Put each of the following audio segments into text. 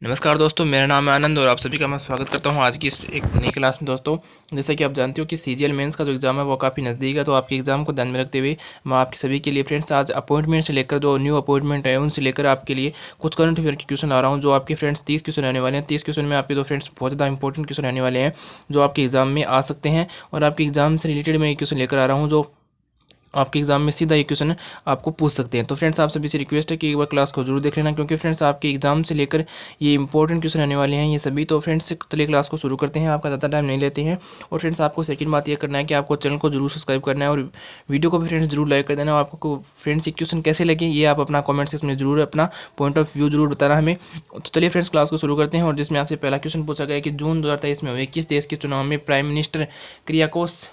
नमस्कार दोस्तों, मेरा नाम है आनंद और आप सभी का मैं स्वागत करता हूं आज की इस एक नई क्लास में। दोस्तों, जैसा कि आप जानते हो कि सीजीएल मेंस का जो एग्ज़ाम है वो काफ़ी नज़दीक है, तो आपके एग्ज़ाम को ध्यान में रखते हुए मैं आपके सभी के लिए फ्रेंड्स आज अपॉइंटमेंट से लेकर जो न्यू अपॉइंटमेंट है उनसे लेकर आपके लिए कुछ करंट अफेयर के क्वेश्चन ला रहा हूँ। जो आपके फ्रेंड्स 30 क्वेश्चन रहने वाले हैं। 30 क्वेश्चन में आपके दो फ्रेंड्स बहुत ज़्यादा इंपॉर्टेंट क्वेश्चन रहने वाले हैं जो आपके एग्ज़ाम में आ सकते हैं, और आपके एग्ज़ाम से रिलेटेड मैं एक क्वेश्चन लेकर आ रहा हूँ जो आपके एग्जाम में सीधा ये क्वेश्चन आपको पूछ सकते हैं। तो फ्रेंड्स, आप सभी से रिक्वेस्ट है कि एक बार क्लास को जरूर देख लेना, क्योंकि फ्रेंड्स आपके एग्जाम से लेकर ये इंपॉर्टेंट क्वेश्चन आने वाले हैं ये सभी। तो फ्रेंड्स, चलिए क्लास को शुरू करते हैं, आपका ज़्यादा टाइम नहीं लेते हैं। और फ्रेंड्स, आपको सेकंड बात ये करना है कि आपको चैनल को जरूर सब्सक्राइब करना है और वीडियो को भी फ्रेंड्स जरूर लाइक कर देना। और आपको फ्रेंड्स ये क्वेश्चन कैसे लगे ये आप अपना कॉमेंट सेक्शन में जरूर अपना पॉइंट ऑफ व्यू जरूर बताना हमें। तो चलिए फ्रेंड्स, क्लास को शुरू करते हैं। और जिसमें आपसे पहला क्वेश्चन पूछा गया कि जून 2023 में हुए किस देश के चुनाव में प्राइम मिनिस्टर क्रियाकोस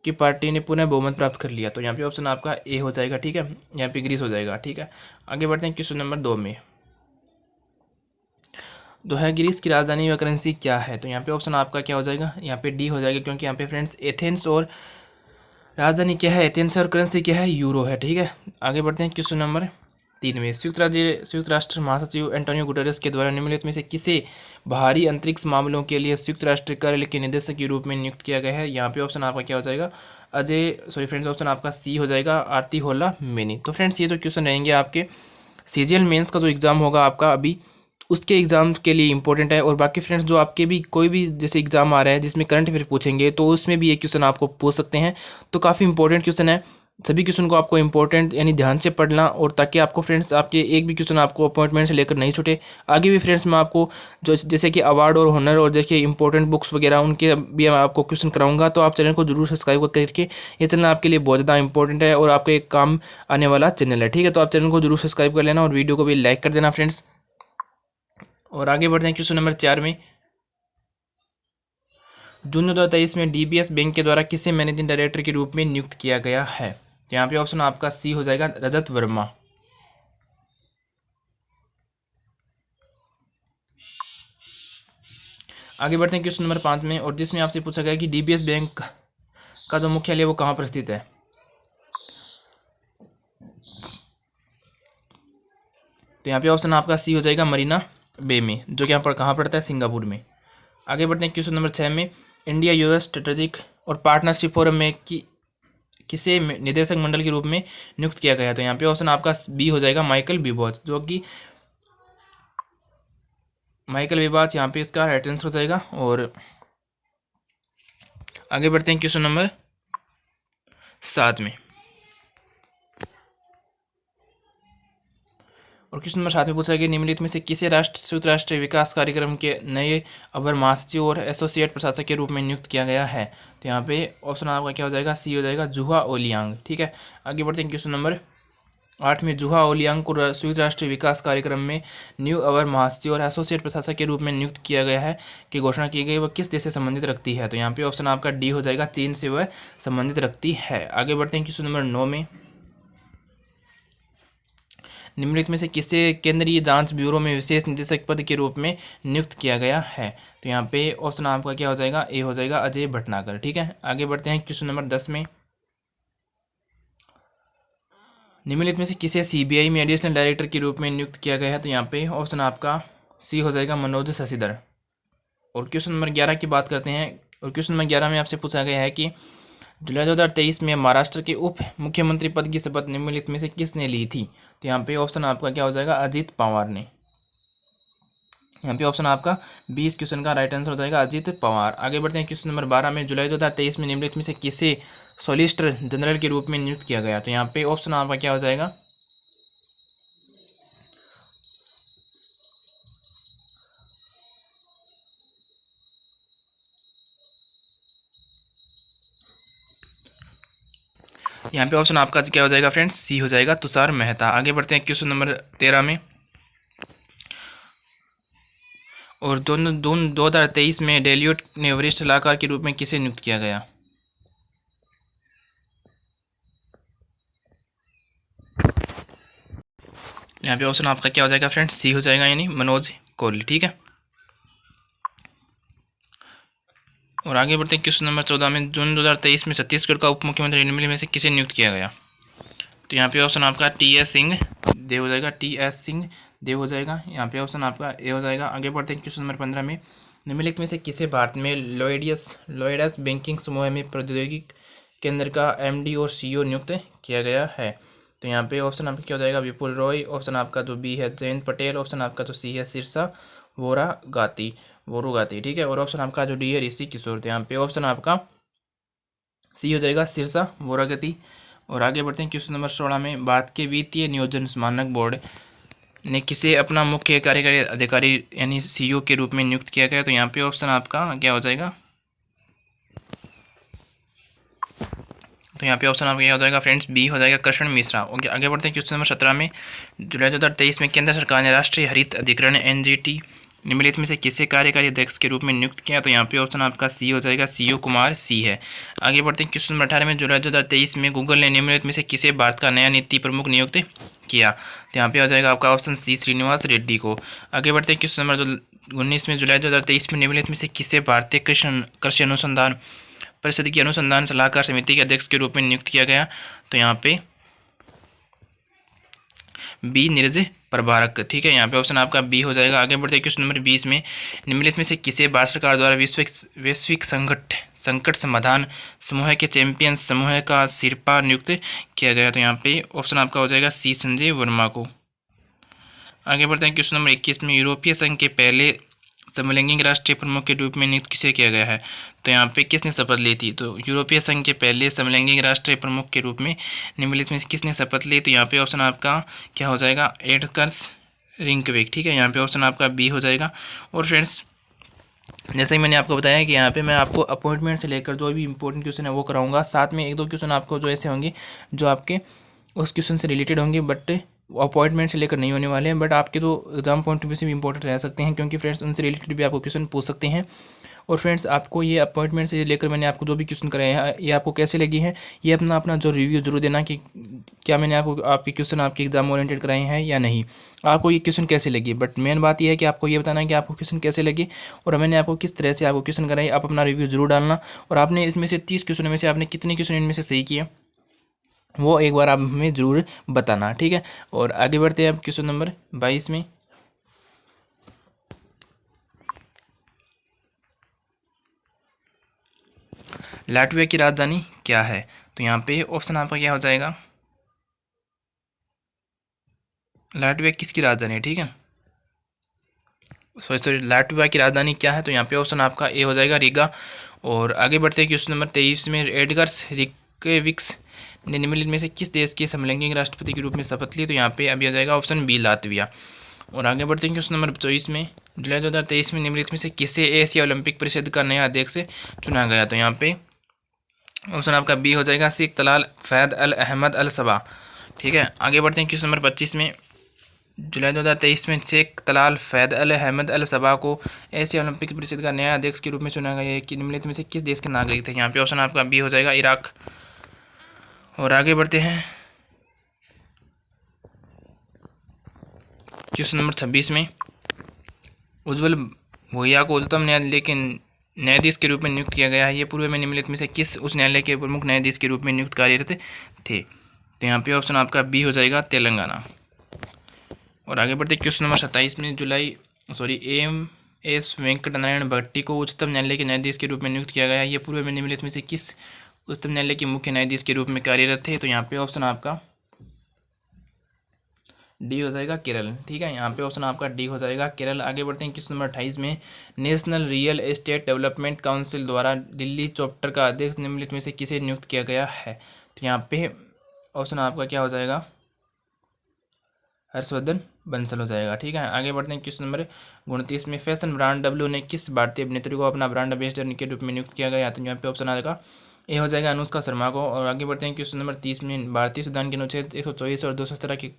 की पार्टी ने पुनः बहुमत प्राप्त कर लिया। तो यहाँ पे ऑप्शन आपका ए हो जाएगा, ठीक है। यहाँ पे ग्रीस हो जाएगा, ठीक है। आगे बढ़ते हैं क्वेश्चन नंबर 2 में। तो है ग्रीस की राजधानी व करेंसी क्या है? तो यहाँ पे ऑप्शन आपका क्या हो जाएगा? यहाँ पे डी हो जाएगा, क्योंकि यहाँ पे फ्रेंड्स एथेंस और राजधानी क्या है एथेंस और करेंसी क्या है यूरो है, ठीक है। आगे बढ़ते हैं क्वेश्चन नंबर 3 में। संयुक्त राष्ट्र महासचिव एंटोनियो गुटेरेस के द्वारा निम्नलिखित में से किसे बाहरी अंतरिक्ष मामलों के लिए संयुक्त राष्ट्र कार्यालय के निदेशक के रूप में नियुक्त किया गया है? यहाँ पे ऑप्शन आपका क्या हो जाएगा? ऑप्शन आपका सी हो जाएगा, आरती होला मेनी। तो फ्रेंड्स, ये जो क्वेश्चन रहेंगे आपके सीजीएल मेंस का जो एग्ज़ाम होगा आपका अभी उसके एग्ज़ाम के लिए इंपॉर्टेंट है। और बाकी फ्रेंड्स, जो आपके भी कोई भी जैसे एग्ज़ाम आ रहा है जिसमें करंट अफेयर पूछेंगे तो उसमें भी ये क्वेश्चन आपको पूछ सकते हैं। तो काफ़ी इंपॉर्टेंट क्वेश्चन है। सभी क्वेश्चन को आपको इंपॉर्टेंट यानी ध्यान से पढ़ना, और ताकि आपको फ्रेंड्स आपके एक भी क्वेश्चन आपको अपॉइंटमेंट से लेकर नहीं छूटे। आगे भी फ्रेंड्स मैं आपको जो जैसे कि अवार्ड और हॉनर और देखिए इंपॉर्टेंट बुक्स वगैरह उनके भी मैं आपको क्वेश्चन कराऊंगा। तो आप चैनल को जरूर सब्सक्राइब करके, ये चैनल आपके लिए बहुत ज़्यादा इंपॉर्टेंट है और आपके एक काम आने वाला चैनल है, ठीक है। तो आप चैनल को जरूर सब्सक्राइब कर लेना और वीडियो को भी लाइक कर देना फ्रेंड्स। और आगे बढ़ते हैं क्वेश्चन नंबर 4 में। जून 2023 में डीबीएस बैंक के द्वारा किसे मैनेजिंग डायरेक्टर के रूप में नियुक्त किया गया है? तो यहाँ पे ऑप्शन आपका सी हो जाएगा, रजत वर्मा। आगे बढ़ते हैं क्वेश्चन नंबर 5 में, और जिसमें आपसे पूछा गया कि डीबीएस बैंक का जो मुख्यालय वो कहाँ पर स्थित है? तो यहाँ पे ऑप्शन आपका सी हो जाएगा, मरीना बे में, जो कि यहाँ पर कहाँ पड़ता है? सिंगापुर में। आगे बढ़ते हैं क्वेश्चन नंबर 6 में। इंडिया यूएस स्ट्रेटेजिक और पार्टनरशिप फोरम में किसे निदेशक मंडल के रूप में नियुक्त किया गया? तो यहाँ पे ऑप्शन आपका बी हो जाएगा, माइकल बिबॉच, जो कि माइकल बिबॉच यहाँ पे इसका राइट आंसर हो जाएगा। और आगे बढ़ते हैं क्वेश्चन नंबर 7 में। और क्वेश्चन नंबर 7 में पूछा गया निम्नलिखित में से किसे संयुक्त राष्ट्र विकास कार्यक्रम के नए अवर महासचिव और एसोसिएट प्रशासक के रूप में नियुक्त किया गया है? तो यहाँ पे ऑप्शन आपका क्या हो जाएगा? सी हो जाएगा, जुहा ओलियांग, ठीक है। आगे बढ़ते हैं क्वेश्चन नंबर 8 में। जुहा ओलियांग को संयुक्त राष्ट्र विकास कार्यक्रम में न्यू अवर महासचिव और एसोसिएट प्रशासक के रूप में नियुक्त किया गया है की घोषणा की गई, वह किस देश से संबंधित रखती है? तो यहाँ पे ऑप्शन आपका डी हो जाएगा, चीन से वह संबंधित रखती है। आगे बढ़ते हैं क्वेश्चन नंबर 9 में। निम्नलिखित में से किसे केंद्रीय जांच ब्यूरो में विशेष निदेशक पद के रूप में नियुक्त किया गया है? तो यहाँ पे ऑप्शन आपका क्या हो जाएगा? ए हो जाएगा, अजय भटनागर, ठीक है। आगे बढ़ते हैं क्वेश्चन नंबर 10 में। निम्नलिखित में से किसे सीबीआई में एडिशनल डायरेक्टर के रूप में नियुक्त किया गया है? तो यहाँ पे ऑप्शन आपका सी हो जाएगा, मनोज शशिधर। और क्वेश्चन नंबर 11 की बात करते हैं। और क्वेश्चन नंबर 11 में आपसे पूछा गया है कि जुलाई 2023 में महाराष्ट्र के उप मुख्यमंत्री पद की शपथ निम्नलिखित में से किसने ली थी? तो यहाँ पे ऑप्शन आपका क्या हो जाएगा? अजीत पवार ने। यहाँ पे ऑप्शन आपका 20 क्वेश्चन का राइट आंसर हो जाएगा, अजीत पवार। आगे बढ़ते हैं क्वेश्चन नंबर 12 में। जुलाई 2023 में निम्नलिखित में से किसे सॉलिसिटर जनरल के रूप में नियुक्त किया गया? तो यहाँ पे ऑप्शन आपका क्या हो जाएगा? यहाँ पे ऑप्शन आपका क्या हो जाएगा फ्रेंड्स? सी हो जाएगा, तुषार मेहता। आगे बढ़ते हैं क्वेश्चन नंबर 13 में। और जून 2023 में डेलियोट ने वरिष्ठ सलाहकार के रूप में किसे नियुक्त किया गया? यहाँ पे ऑप्शन आपका क्या हो जाएगा फ्रेंड्स? सी हो जाएगा, यानी मनोज कोहली, ठीक है। और आगे बढ़ते हैं क्वेश्चन नंबर 14 में। जून 2023 में छत्तीसगढ़ का उप मुख्यमंत्री निम्नलिखित में से किसे नियुक्त किया गया? तो यहाँ पे ऑप्शन आपका टी एस सिंह देव हो जाएगा, टी एस सिंह दे हो जाएगा। यहाँ पे ऑप्शन आपका ए हो जाएगा। आगे बढ़ते हैं क्वेश्चन नंबर 15 में, निम्नलिखित में से किसे भारत में लोयडस बैंकिंग समूह में प्रौद्योगिकी केंद्र का एमडी और सीईओ नियुक्त किया गया है। तो यहाँ पे ऑप्शन आपका क्या हो जाएगा, विपुल रॉय। ऑप्शन आपका तो बी है जयंत पटेल। ऑप्शन आपका तो सी है सिरसा बोरुगाती, ठीक है। और ऑप्शन आपका जो डी है ऋषि किशोर। तो यहाँ पे ऑप्शन आपका सी हो जाएगा सिरसा बोरागति। और आगे बढ़ते हैं क्वेश्चन नंबर 16 में, भारत के वित्तीय नियोजन मानक बोर्ड ने किसे अपना मुख्य कार्यकारी अधिकारी यानी सीईओ के रूप में नियुक्त किया गया। तो यहाँ पे ऑप्शन आपका क्या हो जाएगा, तो यहाँ पे ऑप्शन आपका क्या हो जाएगा फ्रेंड्स, बी हो जाएगा कृष्ण मिश्रा। ओके, आगे बढ़ते हैं क्वेश्चन नंबर 17 में, जुलाई 2023 में केंद्र सरकार ने राष्ट्रीय हरित अधिकरण एनजीटी निम्नलिखित में से किसे कार्यकारी अध्यक्ष के रूप में नियुक्त किया। तो यहाँ पे ऑप्शन आपका सी हो जाएगा, सीओ कुमार सी है। आगे बढ़ते हैं क्वेश्चन नंबर 18 में, जुलाई 2023 में गूगल ने निम्नलिखित में से किसे भारत का नया नीति प्रमुख नियुक्त किया। तो यहाँ पे हो जाएगा आपका ऑप्शन सी श्रीनिवास रेड्डी को। आगे बढ़ते हैं क्वेश्चन नंबर 19 में, जुलाई 2023 में निम्नलिखित में से किसे भारतीय कृषि अनुसंधान परिषद की अनुसंधान सलाहकार समिति के अध्यक्ष के रूप में नियुक्त किया गया। तो यहाँ पे बी नीरज प्रभारक, ठीक है। यहाँ पे ऑप्शन आपका बी हो जाएगा। आगे बढ़ते हैं क्वेश्चन नंबर 20 में, निम्नलिखित में से किसे भारत सरकार द्वारा वैश्विक संकट समाधान समूह के चैंपियन समूह का सिरपा नियुक्त किया गया। तो यहाँ पे ऑप्शन आपका हो जाएगा सी संजय वर्मा को। आगे बढ़ते हैं क्वेश्चन नंबर 21 में, यूरोपीय संघ के पहले समलैंगिक राष्ट्रीय प्रमुख के रूप में नियुक्त किसे किया गया है। तो यहाँ पे किसने शपथ ली थी। तो यूरोपीय संघ के पहले समलैंगिक राष्ट्रीय प्रमुख के रूप में निम्नलिखित में किसने शपथ ली। तो यहाँ पे ऑप्शन आपका क्या हो जाएगा, एडगर्स रिंकविक, ठीक है। यहाँ पे ऑप्शन आपका बी हो जाएगा। और फ्रेंड्स जैसे ही मैंने आपको बताया कि यहाँ पे मैं आपको अपॉइंटमेंट से लेकर जो भी इंपॉर्टेंट क्वेश्चन है वो कराऊंगा, साथ में एक दो क्वेश्चन आपको जो ऐसे होंगे जो आपके उस क्वेश्चन से रिलेटेड होंगे, बट अपॉइंटमेंट से लेकर नहीं होने वाले हैं, बट आपके तो एग्जाम पॉइंट ऑफ व्यू से भी इंपॉर्टेंट रह सकते हैं, क्योंकि फ्रेंड्स उनसे रिलेटेड भी आपको क्वेश्चन पूछ सकते हैं। और फ्रेंड्स आपको ये अपॉइंटमेंट से लेकर मैंने आपको जो भी क्वेश्चन कराए हैं ये आपको कैसे लगी है, ये अपना जो रिव्यू जरूर देना कि क्या मैंने आपको आपके क्वेश्चन आपके एग्जाम ओरिएंटेड कराए हैं या नहीं, आपको ये क्वेश्चन कैसे लगी। बट मेन बात यह है कि आपको ये बताना है कि आपको क्वेश्चन कैसे लगे और मैंने आपको किस तरह से आपको क्वेश्चन कराए, आप अपना रिव्यू जरूर डालना। और आपने इसमें से 30 क्वेश्चन में से आपने कितने क्वेश्चन इनमें से सही किए वो एक बार आप हमें ज़रूर बताना, ठीक है। और आगे बढ़ते हैं अब क्वेश्चन नंबर 22 में, लाटविया की राजधानी क्या है। तो यहाँ पे ऑप्शन आपका क्या हो जाएगा, लाटविया किसकी राजधानी है, ठीक है। सॉरी लाटविया की राजधानी क्या है। तो यहाँ पे ऑप्शन आपका ए हो जाएगा, रीगा। और आगे बढ़ते हैं क्वेश्चन नंबर 23 में, एडगर्स रिंकविक ने निम्नलिखित में से किस देश के समलैंगिक राष्ट्रपति के रूप में शपथ ली। तो यहाँ पे अभी आ जाएगा ऑप्शन बी लातविया। और आगे बढ़ते हैं क्वेश्चन नंबर 24 में, जुलाई 2023 में निम्नलिखित में से किसे एशिया ओलंपिक परिषद का नया अध्यक्ष चुना गया। तो यहाँ पे ऑप्शन आपका बी हो जाएगा, शेख तलाल फैद अल अहमद अल सबा, ठीक है। आगे बढ़ते हैं क्वेश्चन नंबर 25 में, जुलाई 2023 में शेख तलाल फैद अल अहमद अल सबा को एशिया ओलंपिक परिषद का नया अध्यक्ष के रूप में चुना गया है कि निम्नलिखित में से किस देश के नागरिक थे। यहाँ पे ऑप्शन आपका बी हो जाएगा, इराक। और आगे बढ़ते हैं क्वेश्चन नंबर 26 में, उज्ज्वल भोइया को उच्चतम न्यायालय के न्यायाधीश के रूप में नियुक्त किया गया है। ये पूर्व में निम्नलिखित में से किस उच्च न्यायालय के प्रमुख न्यायाधीश के रूप में नियुक्त कार्यरत थे। तो यहाँ पे ऑप्शन आपका बी हो जाएगा, तेलंगाना। और आगे बढ़ते क्वेश्चन नंबर 27 में, एम.एस. वेंकट नारायण भट्टी को उच्चतम न्यायालय के न्यायाधीश के रूप में नियुक्त किया गया है। ये पूर्व में निम्नलिखित में से किस उच्चतम न्यायालय के मुख्य न्यायाधीश के रूप में कार्यरत थे। तो यहाँ पे ऑप्शन आपका डी हो जाएगा, केरल, ठीक है। यहाँ पे ऑप्शन आपका डी हो जाएगा, केरल। आगे बढ़ते हैं क्वेश्चन नंबर 28 में, national real estate development council द्वारा दिल्ली चैप्टर का अध्यक्ष निम्नलिखित में से किसे नियुक्त किया गया है। तो यहाँ पे ऑप्शन आपका क्या हो जाएगा, हर्षवर्धन बंसल हो जाएगा, ठीक है। आगे बढ़ते हैं क्वेश्चन नंबर 29 में, फैशन ब्रांड डब्ल्यू ने किस भारतीय अभिनेत्री को अपना ब्रांड एम्बेसडर के रूप में नियुक्त किया गया। तो यहाँ पे ऑप्शन आएगा ए हो जाएगा, अनुष्का शर्मा को। और आगे बढ़ते हैं क्वेश्चन नंबर 30 में, भारतीय संविधान के अनुच्छेद 124 और 217 के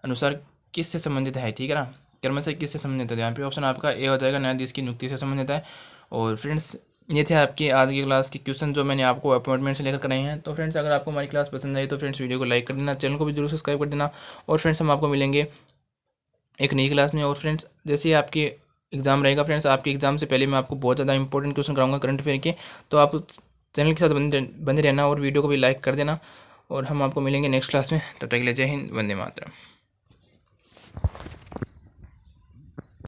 अनुसार किससे संबंधित है, ठीक है ना, कर्म से किससे संबंधित है। यहाँ पे ऑप्शन आपका ए हो जाएगा, न्यायाधीश की नियुक्ति से संबंधित है। और फ्रेंड्स ये थे आपकी आज की क्लास के क्वेश्चन जो मैंने आपको अपॉइंटमेंट से लेकर कराए हैं। तो फ्रेंड्स अगर आपको हमारी क्लास पसंद आई तो फ्रेंड्स वीडियो को लाइक कर देना, चैनल को भी जरूर सब्सक्राइब कर देना। और फ्रेंड्स हम आपको मिलेंगे एक नई क्लास में। और फ्रेंड्स जैसे ही आपके एग्जाम रहेगा फ्रेंड्स, आपके एग्जाम से पहले मैं आपको बहुत ज़्यादा इंपॉर्टेंट क्वेश्चन कराऊंगा करंट अफेयर के, तो आप चैनल के साथ बने रहना और वीडियो को भी लाइक कर देना। और हम आपको मिलेंगे नेक्स्ट क्लास में, तब तक के लिए जय हिंद, वंदे मातरम।